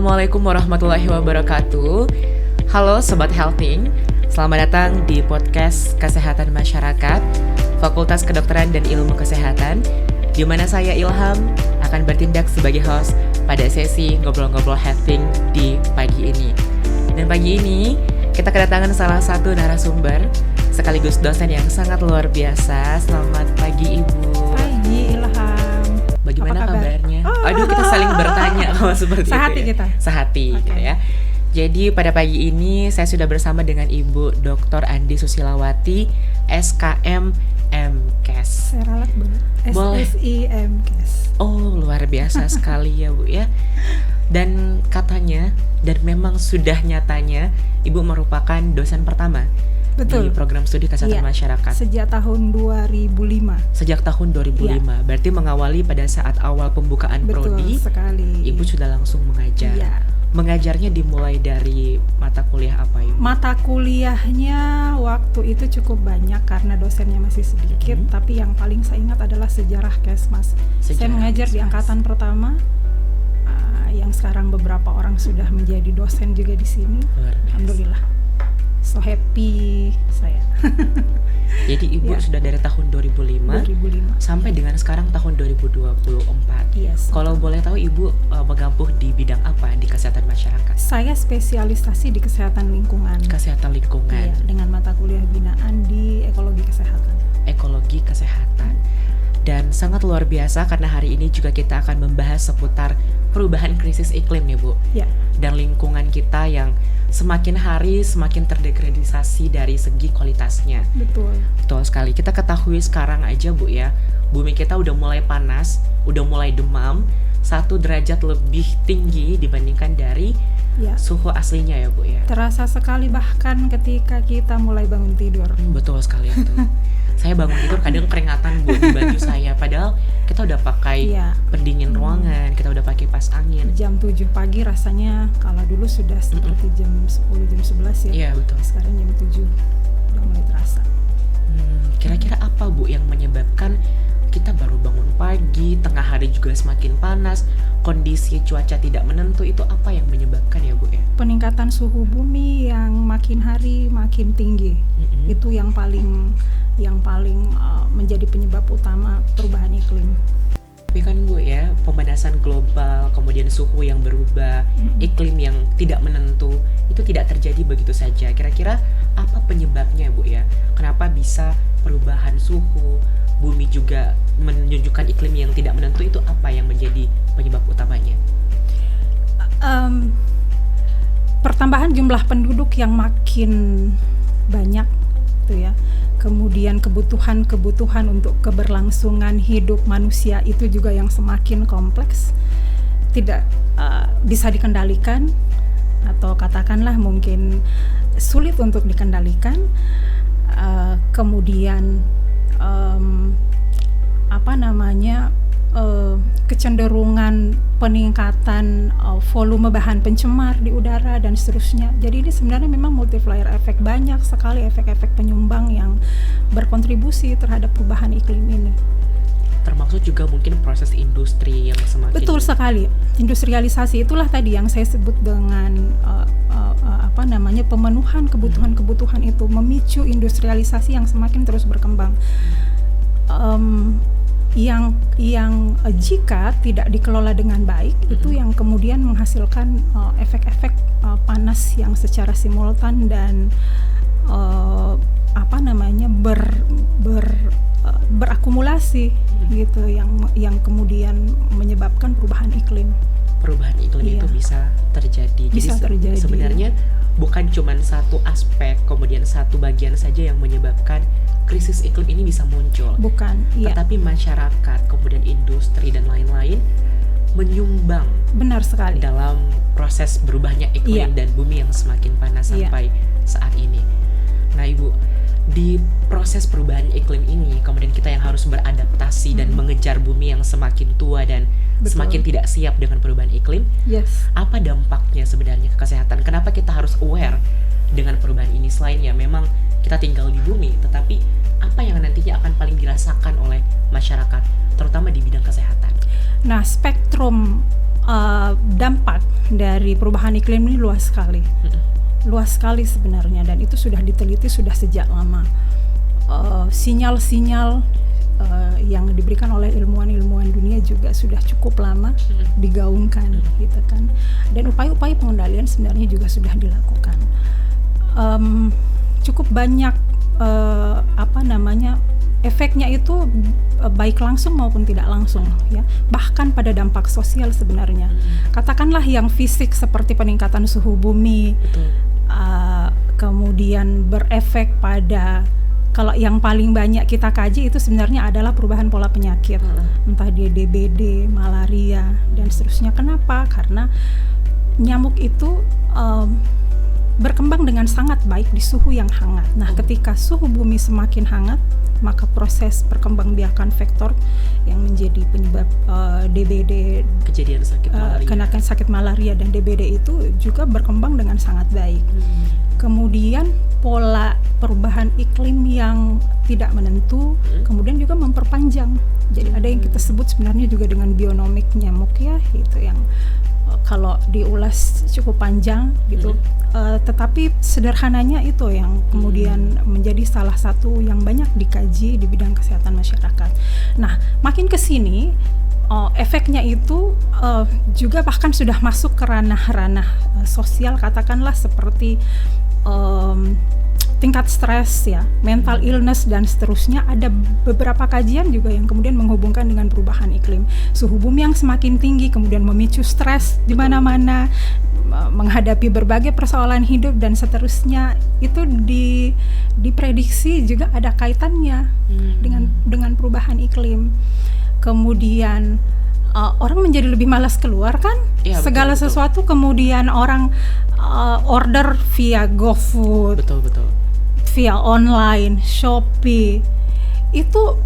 Assalamualaikum warahmatullahi wabarakatuh. Halo Sobat Healthing, selamat datang di podcast Kesehatan Masyarakat Fakultas Kedokteran dan Ilmu Kesehatan, di mana saya Ilham akan bertindak sebagai host pada sesi ngobrol-ngobrol healthing di pagi ini. Dan pagi ini kita kedatangan salah satu narasumber sekaligus dosen yang sangat luar biasa. Selamat pagi Ibu. Pagi Ilham. Bagaimana kabarnya? Aduh, kita saling bertanya kalau seperti Sehati itu ya. kita. Sehati gitu ya. Jadi pada pagi ini saya sudah bersama dengan Ibu Dr. Andi Susilawati, SKM MKes. Saya ralat banget. Boleh. SSIMKes. Oh, luar biasa sekali ya Bu ya. Dan katanya, dan memang sudah nyatanya, Ibu merupakan dosen pertama Betul. di program studi kesehatan Iya. masyarakat. Sejak tahun 2005. Sejak tahun 2005, berarti mengawali pada saat awal pembukaan Betul prodi, sekali. Ibu sudah langsung mengajar. Iya. Mengajarnya dimulai dari mata kuliah apa Ibu? Mata kuliahnya waktu itu cukup banyak karena dosennya masih sedikit, tapi yang paling saya ingat adalah sejarah Kesmas. Saya mengajar di angkatan pertama, yang sekarang beberapa orang sudah menjadi dosen juga di sini. Luar biasa. Alhamdulillah. So happy saya. Jadi Ibu Ya. sudah dari tahun 2005 sampai dengan sekarang tahun 2024. Yes. Kalau boleh tahu Ibu megampuh di bidang apa di kesehatan masyarakat? Saya spesialisasi di kesehatan lingkungan. Kesehatan lingkungan, Iya, dengan mata kuliah binaan di ekologi kesehatan. ekologi kesehatan. Dan sangat luar biasa karena hari ini juga kita akan membahas seputar perubahan krisis iklim nih Bu. Ya, Dan lingkungan kita yang semakin hari semakin terdegradasi dari segi kualitasnya. betul. Betul sekali. Kita ketahui sekarang aja Bu ya, bumi kita udah mulai panas, udah mulai demam, 1 derajat lebih tinggi dibandingkan dari Ya, suhu aslinya ya Bu ya. terasa sekali bahkan ketika kita mulai bangun tidur. Betul sekali itu. Saya bangun tidur kadang keringatan Bu di baju saya, padahal kita udah pakai Iya. pendingin ruangan, kita udah pakai kipas angin. Jam 7 pagi rasanya kalau dulu sudah seperti jam 10, jam 11 ya. Iya betul. Sekarang jam 7 udah mulai terasa. Kira-kira apa Bu yang menyebabkan kita baru bangun pagi, tengah hari juga semakin panas, kondisi cuaca tidak menentu, itu apa yang menyebabkan ya Bu ya? Peningkatan suhu bumi yang makin hari makin tinggi. Itu yang paling menjadi penyebab utama perubahan iklim. Tapi kan Bu ya, pemanasan global, kemudian suhu yang berubah, iklim yang tidak menentu, itu tidak terjadi begitu saja. Kira-kira apa penyebabnya Bu ya? Kenapa bisa perubahan suhu, bumi juga menunjukkan iklim yang tidak menentu, itu apa yang menjadi penyebab utamanya? Pertambahan jumlah penduduk yang makin banyak tuh ya. Kemudian kebutuhan untuk keberlangsungan hidup manusia itu juga yang semakin kompleks, tidak bisa dikendalikan, atau katakanlah mungkin sulit untuk dikendalikan. Kemudian kecenderungan peningkatan volume bahan pencemar di udara dan seterusnya. Jadi ini sebenarnya memang multiplier efek, banyak sekali efek-efek penyumbang yang berkontribusi terhadap perubahan iklim ini. Termasuk juga mungkin proses industri yang semakin... Betul sekali. Industrialisasi itulah tadi yang saya sebut dengan pemenuhan kebutuhan-kebutuhan itu, memicu industrialisasi yang semakin terus berkembang. Yang jika tidak dikelola dengan baik, itu yang kemudian menghasilkan efek-efek panas yang secara simultan dan berakumulasi gitu, yang kemudian menyebabkan perubahan iklim. Perubahan iklim itu bisa terjadi. Bisa terjadi. Sebenarnya bukan cuma satu aspek, kemudian satu bagian saja yang menyebabkan krisis iklim ini bisa muncul. Bukan, iya. Tetapi masyarakat, kemudian industri dan lain-lain menyumbang Benar sekali. dalam proses berubahnya iklim dan bumi yang semakin panas sampai saat ini. Nah Ibu, di proses perubahan iklim ini kemudian kita yang harus beradaptasi dan mengejar bumi yang semakin tua dan semakin tidak siap dengan perubahan iklim. Yes. Apa dampaknya sebenarnya ke kesehatan? Kenapa kita harus aware dengan perubahan ini, selain ya memang kita tinggal di bumi, tetapi apa yang nantinya akan paling dirasakan oleh masyarakat, terutama di bidang kesehatan? Nah, spektrum dampak dari perubahan iklim ini luas sekali sebenarnya, dan itu sudah diteliti sudah sejak lama. Sinyal-sinyal yang diberikan oleh ilmuwan-ilmuwan dunia juga sudah cukup lama digaungkan, gitu kan. Dan upaya-upaya pengendalian sebenarnya juga sudah dilakukan. Cukup banyak efeknya itu baik langsung maupun tidak langsung, ya. Bahkan pada dampak sosial sebenarnya. Katakanlah yang fisik seperti peningkatan suhu bumi, kemudian berefek pada, kalau yang paling banyak kita kaji itu sebenarnya adalah perubahan pola penyakit, entah dia DBD, malaria, dan seterusnya. Kenapa? Karena nyamuk itu berkembang dengan sangat baik di suhu yang hangat. Nah, ketika suhu bumi semakin hangat, maka proses perkembangbiakan vektor yang menjadi penyebab DBD, kejadian sakit malaria, kenakan sakit malaria dan DBD itu juga berkembang dengan sangat baik. Kemudian pola perubahan iklim yang tidak menentu, kemudian juga memperpanjang. Jadi ada yang kita sebut sebenarnya juga dengan bionomik nyamuk, ya, itu yang kalau diulas cukup panjang gitu. Tetapi sederhananya itu yang kemudian menjadi salah satu yang banyak dikaji di bidang kesehatan masyarakat. Nah, makin ke sini efeknya itu juga bahkan sudah masuk ke ranah-ranah sosial, katakanlah seperti tingkat stres, ya, mental illness dan seterusnya. Ada beberapa kajian juga yang kemudian menghubungkan dengan perubahan iklim. Suhu bumi yang semakin tinggi kemudian memicu stres di mana-mana, menghadapi berbagai persoalan hidup dan seterusnya. Itu diprediksi juga ada kaitannya dengan perubahan iklim. Kemudian orang menjadi lebih malas keluar, kan? Ya, segala betul. Sesuatu kemudian orang order via GoFood, betul. Via online, Shopee. Itu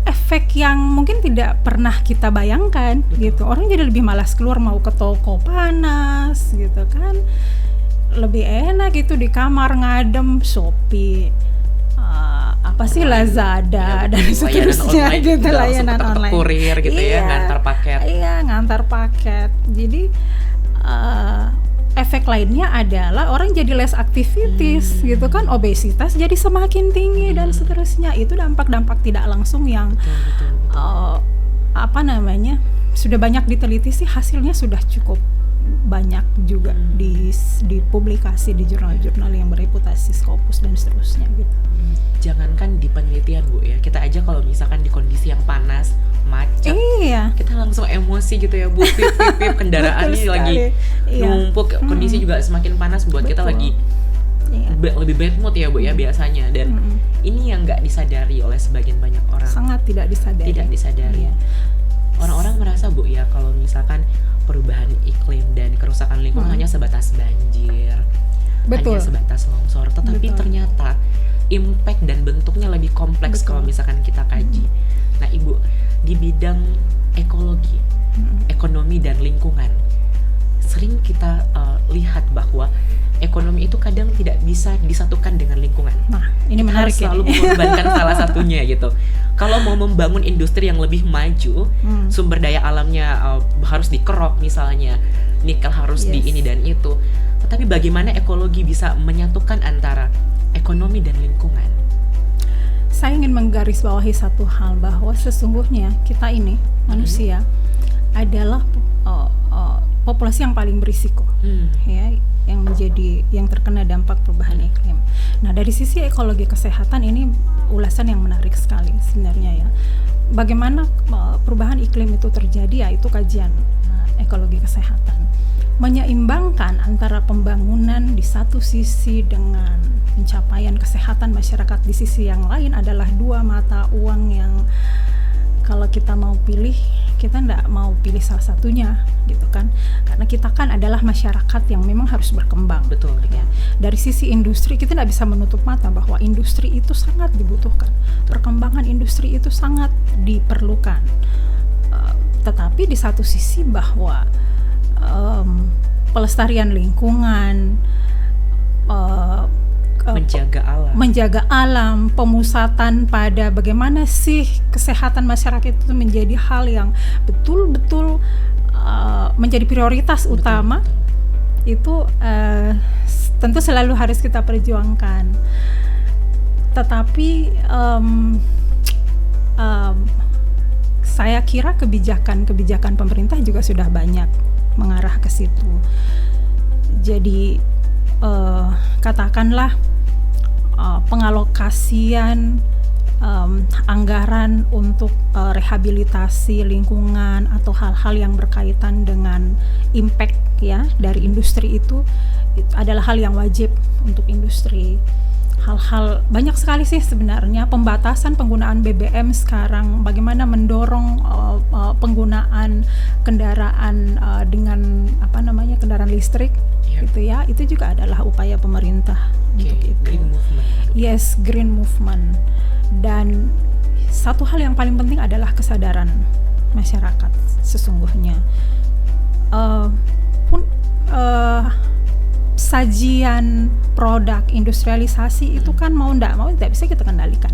efek yang mungkin tidak pernah kita bayangkan, gitu. Orang jadi lebih malas keluar, mau ke toko panas, gitu kan. Lebih enak itu di kamar ngadem Shopee, Lazada, dan seterusnya, gitu, layanan online, kurir gitu, ya, ngantar paket. Iya, ngantar paket. Jadi efek lainnya adalah orang jadi less activities, gitu kan, obesitas jadi semakin tinggi dan seterusnya. Itu dampak-dampak tidak langsung yang sudah banyak diteliti sih, hasilnya sudah cukup banyak juga dipublikasi di jurnal-jurnal yang bereputasi Scopus dan seterusnya, gitu. Jangankan di penelitian, Bu, ya, kita aja kalau misalkan di kondisi yang panas, macet, kita langsung emosi gitu, ya, Bu. Pip kendaraan ini lagi numpuk, kondisi juga semakin panas, buat kita lagi lebih bad mood, ya, Bu, ya, biasanya. Dan ini yang nggak disadari oleh sebagian banyak orang. Sangat tidak disadari. Orang-orang merasa, Bu, ya, kalau misalkan perubahan iklim dan kerusakan lingkungan hanya sebatas banjir, hanya sebatas longsor. Tetapi ternyata impact dan bentuknya lebih kompleks kalau misalkan kita kaji. Nah, Ibu, di bidang ekologi, ekonomi dan lingkungan, sering kita lihat bahwa ekonomi itu kadang tidak bisa disatukan dengan lingkungan. Nah, ini kita menarik, selalu mengorbankan salah satunya, gitu. Kalau mau membangun industri yang lebih maju, sumber daya alamnya harus dikerok misalnya, nikel harus di ini dan itu. Tetapi bagaimana ekologi bisa menyatukan antara ekonomi dan lingkungan? Saya ingin menggarisbawahi satu hal, bahwa sesungguhnya kita ini manusia adalah populasi yang paling berisiko, ya, yang terkena dampak perubahan iklim. Nah, dari sisi ekologi kesehatan ini ulasan yang menarik sekali sebenarnya, ya. Bagaimana perubahan iklim itu terjadi, ya, itu kajian ekologi kesehatan. Menyeimbangkan antara pembangunan di satu sisi dengan pencapaian kesehatan masyarakat di sisi yang lain adalah dua mata uang yang kalau kita mau pilih, kita nggak mau pilih salah satunya, gitu kan? Karena kita kan adalah masyarakat yang memang harus berkembang. Betul. Ya. Dari sisi industri, kita nggak bisa menutup mata bahwa industri itu sangat dibutuhkan. Perkembangan industri itu sangat diperlukan. Tetapi di satu sisi bahwa pelestarian lingkungan, menjaga alam, pemusatan pada bagaimana sih kesehatan masyarakat itu menjadi hal yang betul-betul menjadi prioritas utama, itu tentu selalu harus kita perjuangkan. Tetapi saya kira kebijakan pemerintah juga sudah banyak mengarah ke situ. Jadi katakanlah pengalokasian anggaran untuk rehabilitasi lingkungan atau hal-hal yang berkaitan dengan impact ya dari industri itu adalah hal yang wajib untuk industri. Hal-hal banyak sekali sih sebenarnya, pembatasan penggunaan BBM sekarang, bagaimana mendorong penggunaan kendaraan dengan kendaraan listrik gitu ya, itu juga adalah upaya pemerintah untuk itu. Green movement. Yes, green movement. Dan satu hal yang paling penting adalah kesadaran masyarakat sesungguhnya. Sajian produk industrialisasi itu kan mau tidak bisa kita kendalikan.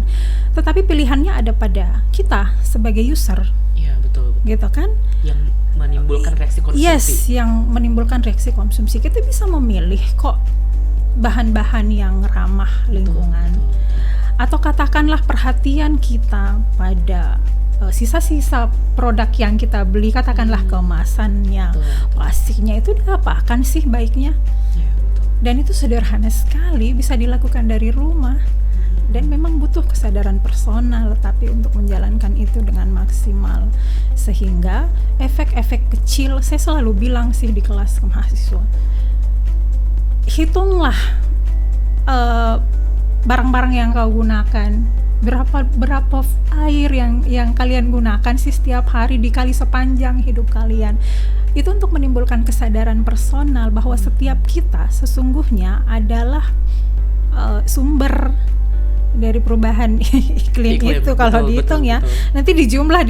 Tetapi pilihannya ada pada kita sebagai user. Iya, betul. Gitu kan? Yang menimbulkan reaksi konsumsi. Yes, yang menimbulkan reaksi konsumsi. Kita bisa memilih kok bahan-bahan yang ramah lingkungan. Betul. Atau katakanlah perhatian kita pada sisa-sisa produk yang kita beli, katakanlah kemasannya, plastiknya itu diapakan sih baiknya? Ya, betul. Dan itu sederhana sekali, bisa dilakukan dari rumah. Dan memang butuh kesadaran personal, tapi untuk menjalankan itu dengan maksimal, sehingga efek-efek kecil, saya selalu bilang sih di kelas ke mahasiswa, hitunglah barang-barang yang kau gunakan, berapa air yang kalian gunakan sih setiap hari dikali sepanjang hidup kalian. Itu untuk menimbulkan kesadaran personal bahwa setiap kita sesungguhnya adalah sumber dari perubahan iklim itu. Kalau dihitung ya, nanti dijumlah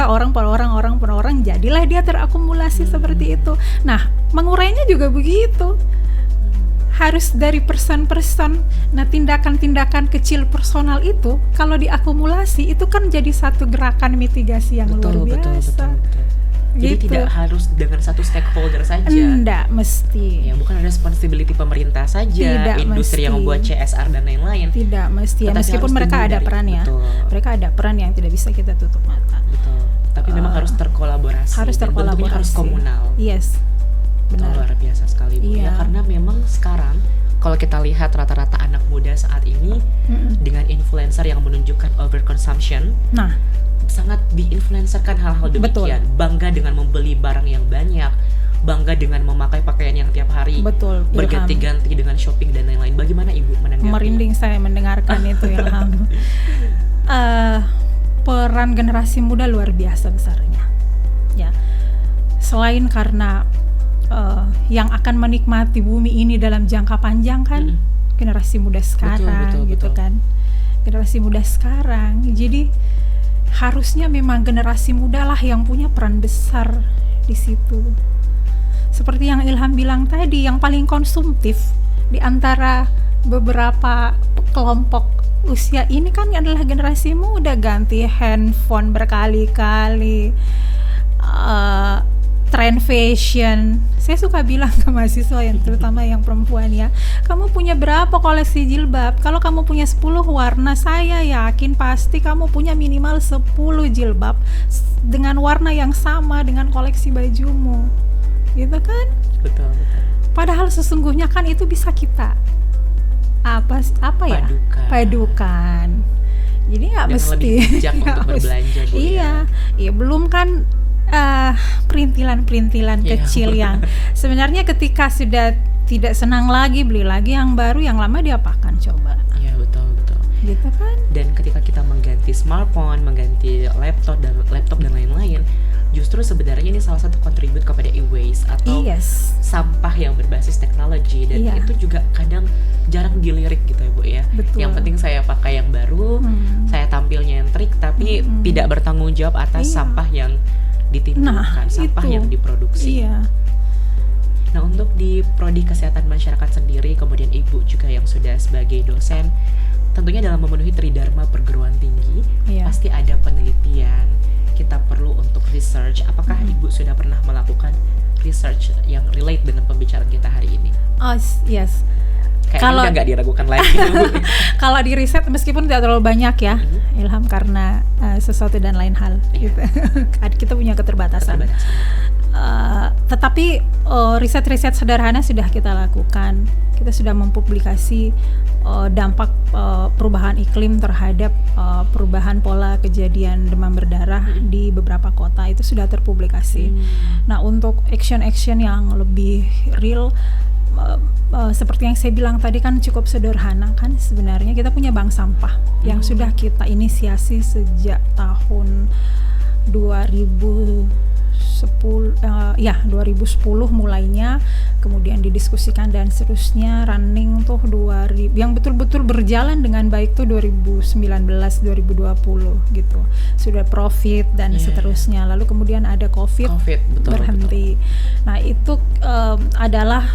orang per orang, jadilah dia terakumulasi seperti itu. Nah, mengurainya juga begitu. Harus dari person. Nah, tindakan-tindakan kecil personal itu kalau diakumulasi itu kan jadi satu gerakan mitigasi yang luar biasa. Betul. Jadi gitu. tidak harus dengan satu stakeholder saja. Enggak mesti. Ya, bukan responsibility pemerintah saja, tidak industri mesti. Yang membuat CSR dan lain-lain. Tidak mesti. Ya, meskipun mereka ada peran ya. Betul. Mereka ada peran yang tidak bisa kita tutup mata. Betul. Tapi memang harus terkolaborasi. Bentuknya harus komunal. Yes. Benar. Luar biasa sekali, Bu. Iya. Ya, karena memang sekarang kalau kita lihat rata-rata anak muda saat ini dengan influencer yang menunjukkan overconsumption, sangat diinfluencerkan hal-hal demikian. Betul. Bangga dengan membeli barang yang banyak, bangga dengan memakai pakaian yang tiap hari, betul, berganti-ganti dengan shopping dan lain-lain. Bagaimana Ibu menanggapi? Merinding saya mendengarkan itu, Ilham. Peran generasi muda luar biasa besarnya. Ya, selain karena yang akan menikmati bumi ini dalam jangka panjang kan, generasi muda sekarang, betul. Kan, generasi muda sekarang. Jadi harusnya memang generasi muda lah yang punya peran besar di situ. Seperti yang Ilham bilang tadi, yang paling konsumtif di antara beberapa kelompok usia ini kan adalah generasi muda, ganti handphone berkali-kali, trend fashion. Saya suka bilang ke mahasiswa yang terutama yang perempuan ya, kamu punya berapa koleksi jilbab? Kalau kamu punya 10 warna, saya yakin pasti kamu punya minimal 10 jilbab dengan warna yang sama dengan koleksi bajumu. Gitu kan? Betul. Padahal sesungguhnya kan itu bisa kita padukan. Jadi nggak mesti lebih bijak untuk berbelanja, Bu. Iya, belum kan perintilan kecil yang sebenarnya ketika sudah tidak senang lagi, beli lagi yang baru, yang lama diapakan coba. Iya, betul. Gitu kan? Dan ketika kita mengganti smartphone, mengganti laptop dan lain-lain, justru sebenarnya ini salah satu kontribut kepada e-waste atau sampah yang berbasis teknologi, dan itu juga kadang jarang dilirik gitu ya, Bu ya. Betul. Yang penting saya pakai yang baru, saya tampil nyentrik, tapi tidak bertanggung jawab atas sampah yang ditimbulkan, sampah yang diproduksi. Nah, untuk di Prodi Kesehatan Masyarakat sendiri, kemudian Ibu juga yang sudah sebagai dosen, tentunya dalam memenuhi tridharma perguruan tinggi, pasti ada penelitian. kita perlu untuk research. Apakah Ibu sudah pernah melakukan research yang relate dengan pembicaraan kita hari ini? Oh yes. Kayaknya udah nggak diragukan lagi. Kalau di riset meskipun tidak terlalu banyak ya, Ilham, karena sesuatu dan lain hal gitu. Kita punya keterbatasan. Tetapi riset-riset sederhana sudah kita lakukan. Kita sudah mempublikasi dampak perubahan iklim terhadap perubahan pola kejadian demam berdarah di beberapa kota, itu sudah terpublikasi. Nah, untuk action-action yang lebih real, seperti yang saya bilang tadi kan cukup sederhana kan sebenarnya. Kita punya bank sampah yang sudah kita inisiasi sejak tahun 2010 mulainya, kemudian didiskusikan dan seterusnya, running tuh yang betul-betul berjalan dengan baik tuh 2019-2020 gitu. Sudah profit dan seterusnya. Lalu kemudian ada COVID betul, berhenti. Betul. Nah, itu adalah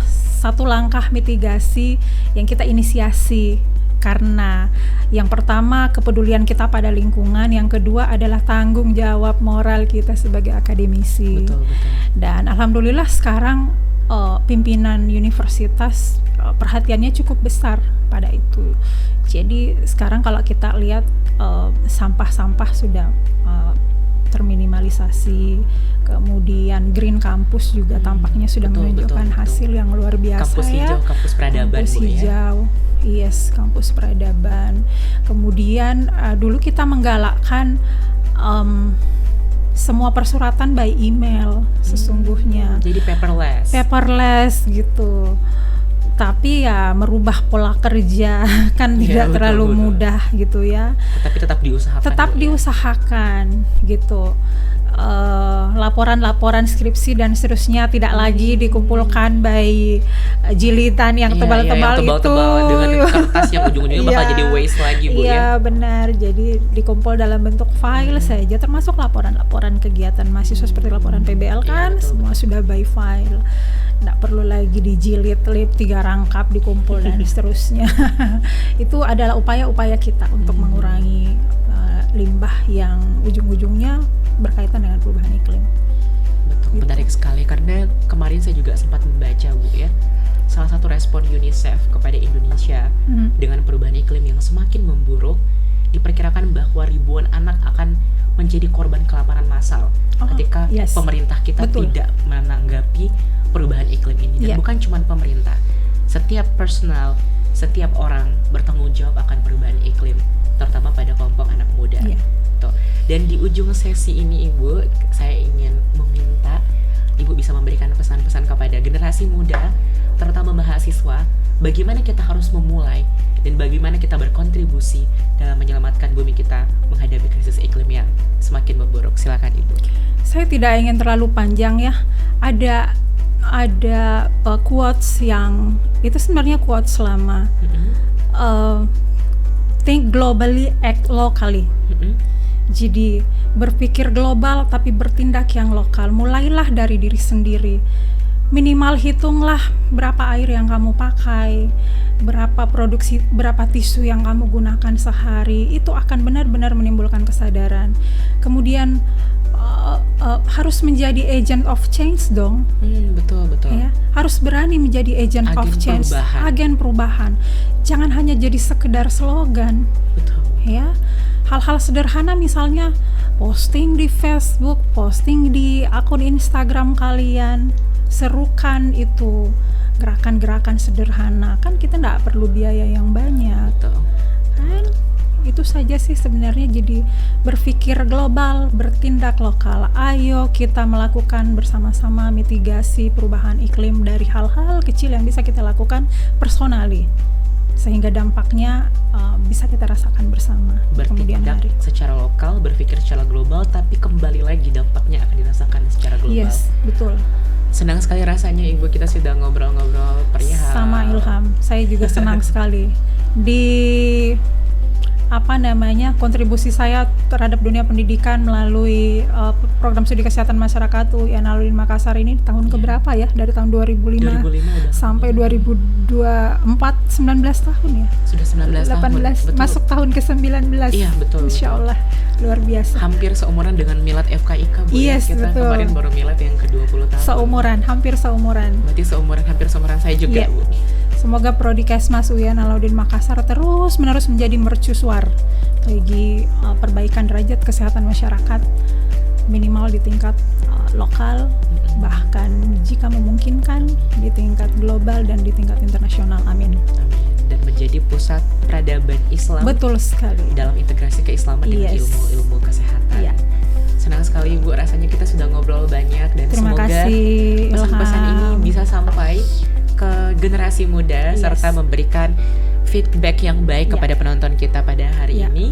satu langkah mitigasi yang kita inisiasi. Karena yang pertama kepedulian kita pada lingkungan, yang kedua adalah tanggung jawab moral kita sebagai akademisi. Betul. Dan alhamdulillah sekarang pimpinan universitas perhatiannya cukup besar pada itu. Jadi sekarang kalau kita lihat sampah-sampah sudah terminimalisasi, kemudian Green Campus juga tampaknya sudah menunjukkan hasil yang luar biasa. Kampus hijau, kampus peradaban. Kampus hijau, yes, kampus peradaban. Kemudian dulu kita menggalakkan semua persuratan by email sesungguhnya. Jadi paperless gitu. Tapi ya merubah pola kerja kan tidak terlalu mudah gitu ya. Tapi tetap diusahakan. Gitu. Laporan-laporan skripsi dan seterusnya tidak lagi dikumpulkan by jilitan yang tebal-tebal itu dengan kertas yang ujung-ujungnya bakal jadi waste lagi, Bu. Iya benar, jadi dikumpul dalam bentuk file saja, termasuk laporan-laporan kegiatan mahasiswa seperti laporan PBL kan, semua sudah by file, nggak perlu lagi dijilid 3 rangkap dikumpul dan seterusnya. Itu adalah upaya-upaya kita untuk mengurangi limbah yang ujung-ujungnya berkaitan dengan perubahan iklim. Betul, gitu. Menarik sekali, karena kemarin saya juga sempat membaca, Bu, ya, salah satu respon UNICEF kepada Indonesia dengan perubahan iklim yang semakin memburuk, diperkirakan bahwa ribuan anak akan menjadi korban kelaparan massal ketika pemerintah kita tidak menanggapi perubahan iklim ini. Dan bukan cuma pemerintah, setiap personal, setiap orang bertanggung jawab akan perubahan iklim, terutama pada kelompok anak muda. Dan di ujung sesi ini, Ibu, saya ingin meminta Ibu bisa memberikan pesan-pesan kepada generasi muda, terutama mahasiswa, bagaimana kita harus memulai dan bagaimana kita berkontribusi dalam menyelamatkan bumi kita menghadapi krisis iklim yang semakin memburuk. Silakan, Ibu. Saya tidak ingin terlalu panjang ya. Ada quotes yang itu sebenarnya quotes lama. Think globally, act locally. Jadi berpikir global tapi bertindak yang lokal. Mulailah dari diri sendiri. Minimal hitunglah berapa air yang kamu pakai, berapa tisu yang kamu gunakan sehari. Itu akan benar-benar menimbulkan kesadaran. Kemudian harus menjadi agent of change dong. Betul. Ya, harus berani menjadi agent of change, agen perubahan. Jangan hanya jadi sekedar slogan. Betul. Ya. Hal-hal sederhana misalnya posting di Facebook, posting di akun Instagram kalian, serukan itu gerakan-gerakan sederhana, kan kita nggak perlu biaya yang banyak. Betul. Kan itu saja sih sebenarnya. Jadi berpikir global, bertindak lokal. Ayo kita melakukan bersama-sama mitigasi perubahan iklim dari hal-hal kecil yang bisa kita lakukan personally, sehingga dampaknya bisa kita rasakan bersama. Bertindak secara lokal, berpikir secara global, tapi kembali lagi dampaknya akan dirasakan secara global. Yes, betul. Senang sekali rasanya, Ibu, kita sudah ngobrol-ngobrol perihal. Sama Ilham, saya juga senang sekali. Di kontribusi saya terhadap dunia pendidikan melalui program studi kesehatan masyarakat UIN Alauddin Makassar ini tahun keberapa ya? Dari tahun 2005 sampai 2024, 19 tahun ya? Sudah 19 tahun. 18, masuk tahun ke-19. Iya, betul. Insya Allah, luar biasa. Hampir seumuran dengan milad FKIK, Bu. Yes, kita betul. Kemarin baru milad yang ke-20 tahun. Hampir seumuran. Berarti hampir seumuran saya juga, Bu. Semoga Prodi Kesmas UIN Alauddin Makassar terus-menerus menjadi mercusuar bagi perbaikan derajat kesehatan masyarakat, minimal di tingkat lokal, bahkan jika memungkinkan di tingkat global dan di tingkat internasional. Amin. Dan menjadi pusat peradaban Islam. Betul sekali. Dalam integrasi keislaman dengan ilmu kesehatan. Senang sekali, Bu, rasanya kita sudah ngobrol banyak dan semoga pesan-pesan ini bisa sampai ke generasi muda serta memberikan feedback yang baik kepada penonton kita pada hari ini.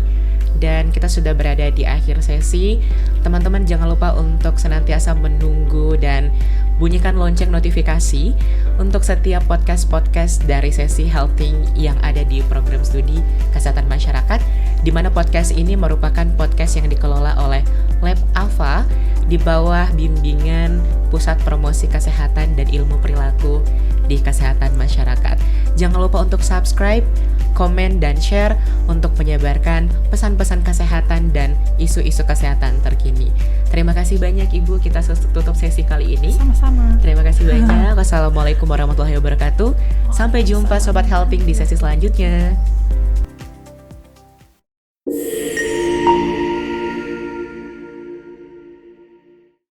Dan kita sudah berada di akhir sesi. Teman-teman jangan lupa untuk senantiasa menunggu dan bunyikan lonceng notifikasi untuk setiap podcast-podcast dari sesi Healthing yang ada di program studi kesehatan masyarakat, di mana podcast ini merupakan podcast yang dikelola oleh Lab Alpha di bawah bimbingan Pusat Promosi Kesehatan dan Ilmu Perilaku di Kesehatan Masyarakat. Jangan lupa untuk subscribe, komen, dan share untuk menyebarkan pesan-pesan kesehatan dan isu-isu kesehatan terkini. Terima kasih banyak, Ibu. Kita tutup sesi kali ini. Sama-sama. Terima kasih banyak. Wassalamualaikum warahmatullahi wabarakatuh. Sampai jumpa Sobat Helping di sesi selanjutnya.